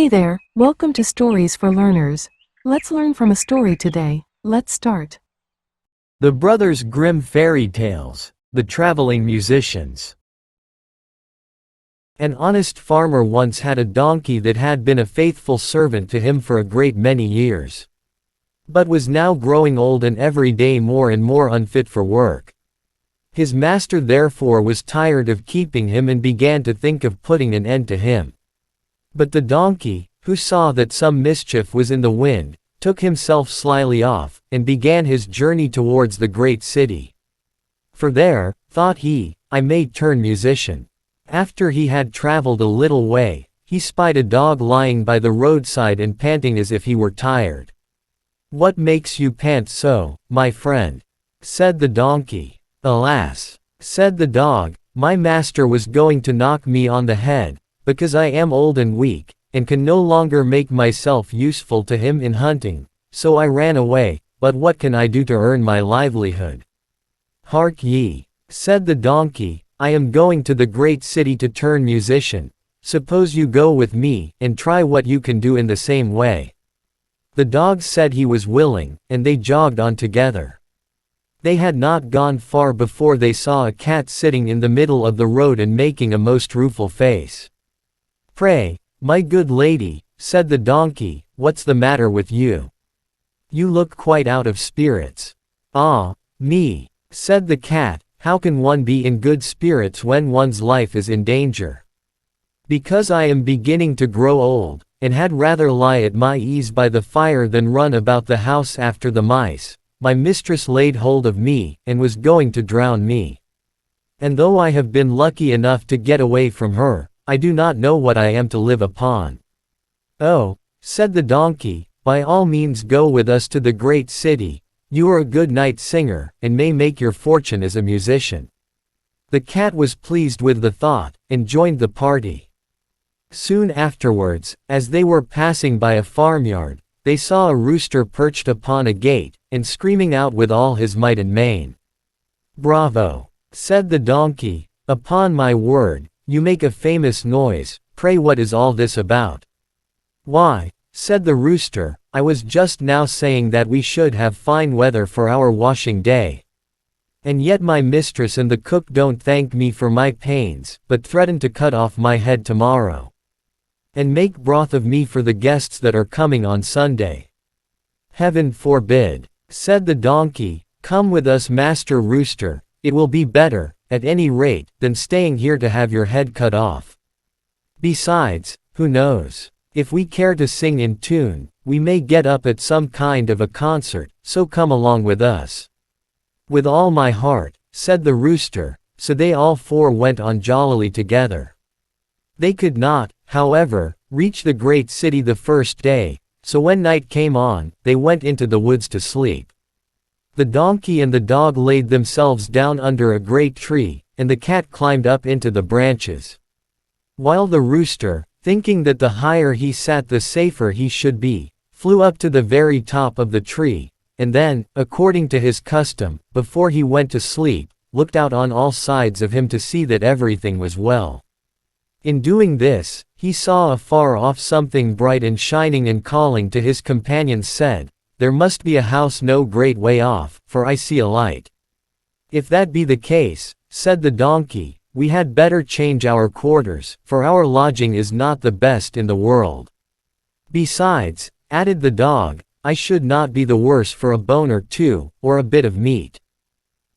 Hey there, welcome to Stories for Learners. Let's learn from a story today. Let's start. The Brothers Grimm Fairy Tales, The Traveling Musicians. An honest farmer once had a donkey that had been a faithful servant to him for a great many years, but was now growing old and every day more and more unfit for work. His master therefore was tired of keeping him and began to think of putting an end to him. But the donkey, who saw that some mischief was in the wind, took himself slyly off, and began his journey towards the great city. For there, thought he, I may turn musician. After he had traveled a little way, he spied a dog lying by the roadside and panting as if he were tired. "What makes you pant so, my friend?" said the donkey. "Alas," said the dog, "my master was going to knock me on the head, because I am old and weak, and can no longer make myself useful to him in hunting, so I ran away, but what can I do to earn my livelihood?" "Hark ye," said the donkey, "I am going to the great city to turn musician. Suppose you go with me, and try what you can do in the same way." The dog said he was willing, and they jogged on together. They had not gone far before they saw a cat sitting in the middle of the road and making a most rueful face. "Pray, my good lady," said the donkey, "what's the matter with you? You look quite out of spirits." "Ah, me," said the cat, "how can one be in good spirits when one's life is in danger? Because I am beginning to grow old, and had rather lie at my ease by the fire than run about the house after the mice. My mistress laid hold of me, and was going to drown me. And though I have been lucky enough to get away from her, I do not know what I am to live upon." "Oh," said the donkey, "by all means go with us to the great city. You are a good night singer, and may make your fortune as a musician." The cat was pleased with the thought, and joined the party. Soon afterwards, as they were passing by a farmyard, they saw a rooster perched upon a gate, and screaming out with all his might and main. "Bravo," said the donkey, "upon my word, you make a famous noise. Pray what is all this about?" "Why," said the rooster, "I was just now saying that we should have fine weather for our washing day. And yet my mistress and the cook don't thank me for my pains, but threaten to cut off my head tomorrow, and make broth of me for the guests that are coming on Sunday." "Heaven forbid," said the donkey, "come with us, Master Rooster, it will be better, at any rate, than staying here to have your head cut off. Besides, who knows? If we care to sing in tune, we may get up at some kind of a concert, so come along with us." "With all my heart," said the rooster, so they all four went on jollily together. They could not, however, reach the great city the first day, so when night came on, they went into the woods to sleep. The donkey and the dog laid themselves down under a great tree, and the cat climbed up into the branches, while the rooster, thinking that the higher he sat the safer he should be, flew up to the very top of the tree, and then, according to his custom, before he went to sleep, looked out on all sides of him to see that everything was well. In doing this, he saw afar off something bright and shining, and calling to his companions said, "There must be a house no great way off, for I see a light." "If that be the case," said the donkey, "we had better change our quarters, for our lodging is not the best in the world. Besides," added the dog, "I should not be the worse for a bone or two, or a bit of meat."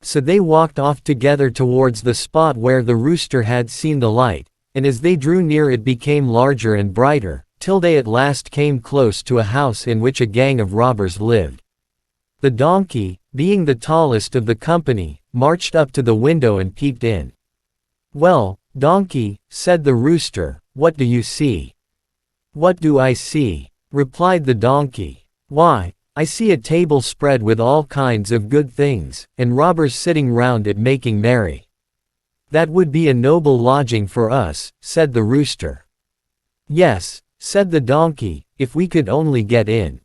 So they walked off together towards the spot where the rooster had seen the light, and as they drew near it became larger and brighter, till they at last came close to a house in which a gang of robbers lived. The donkey, being the tallest of the company, marched up to the window and peeped in. "Well, donkey," said the rooster, "what do you see?" "What do I see?" replied the donkey. "Why, I see a table spread with all kinds of good things, and robbers sitting round it making merry." "That would be a noble lodging for us," said the rooster. "Yes," said the donkey, "if we could only get in."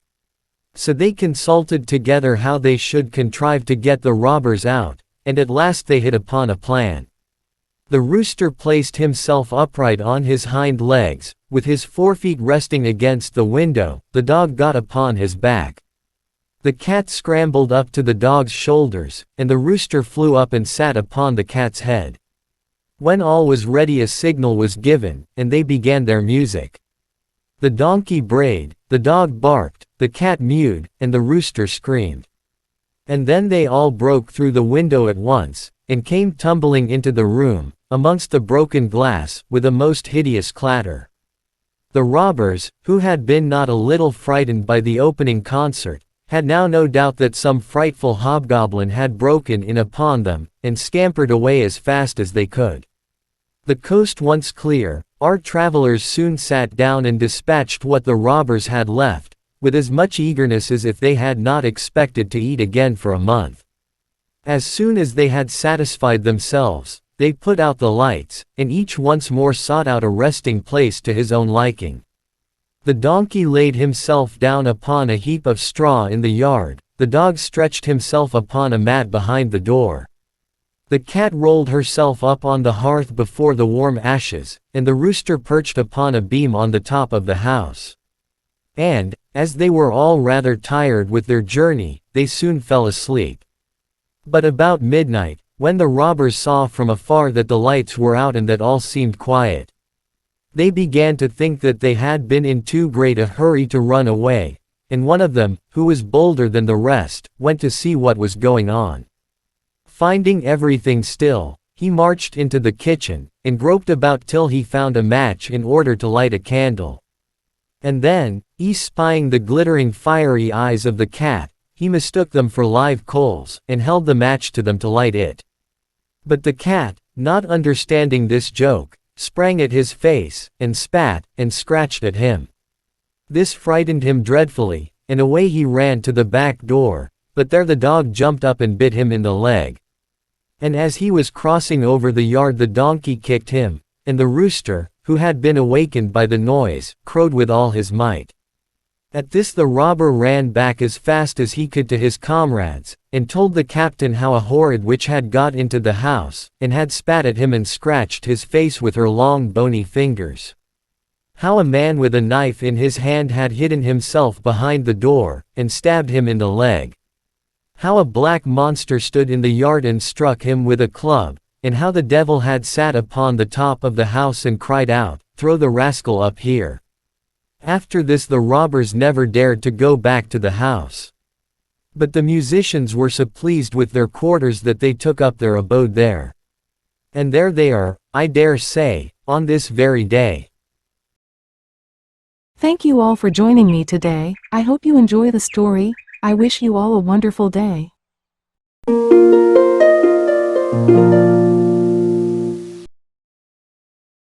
So they consulted together how they should contrive to get the robbers out, and at last they hit upon a plan. The rooster placed himself upright on his hind legs, with his forefeet resting against the window. The dog got upon his back. The cat scrambled up to the dog's shoulders, and the rooster flew up and sat upon the cat's head. When all was ready, a signal was given, and they began their music. The donkey brayed, the dog barked, the cat mewed, and the rooster screamed. And then they all broke through the window at once, and came tumbling into the room, amongst the broken glass, with a most hideous clatter. The robbers, who had been not a little frightened by the opening concert, had now no doubt that some frightful hobgoblin had broken in upon them, and scampered away as fast as they could. The coast once clear, our travelers soon sat down and dispatched what the robbers had left, with as much eagerness as if they had not expected to eat again for a month. As soon as they had satisfied themselves, they put out the lights, and each once more sought out a resting place to his own liking. The donkey laid himself down upon a heap of straw in the yard, the dog stretched himself upon a mat behind the door. The cat rolled herself up on the hearth before the warm ashes, and the rooster perched upon a beam on the top of the house. And, as they were all rather tired with their journey, they soon fell asleep. But about midnight, when the robbers saw from afar that the lights were out and that all seemed quiet, they began to think that they had been in too great a hurry to run away, and one of them, who was bolder than the rest, went to see what was going on. Finding everything still, he marched into the kitchen, and groped about till he found a match in order to light a candle. And then, espying the glittering fiery eyes of the cat, he mistook them for live coals, and held the match to them to light it. But the cat, not understanding this joke, sprang at his face, and spat, and scratched at him. This frightened him dreadfully, and away he ran to the back door, but there the dog jumped up and bit him in the leg. And as he was crossing over the yard the donkey kicked him, and the rooster, who had been awakened by the noise, crowed with all his might. At this the robber ran back as fast as he could to his comrades, and told the captain how a horrid witch had got into the house, and had spat at him and scratched his face with her long bony fingers. How a man with a knife in his hand had hidden himself behind the door, and stabbed him in the leg. How a black monster stood in the yard and struck him with a club, and how the devil had sat upon the top of the house and cried out, "Throw the rascal up here." After this the robbers never dared to go back to the house. But the musicians were so pleased with their quarters that they took up their abode there. And there they are, I dare say, on this very day. Thank you all for joining me today. I hope you enjoy the story. I wish you all a wonderful day.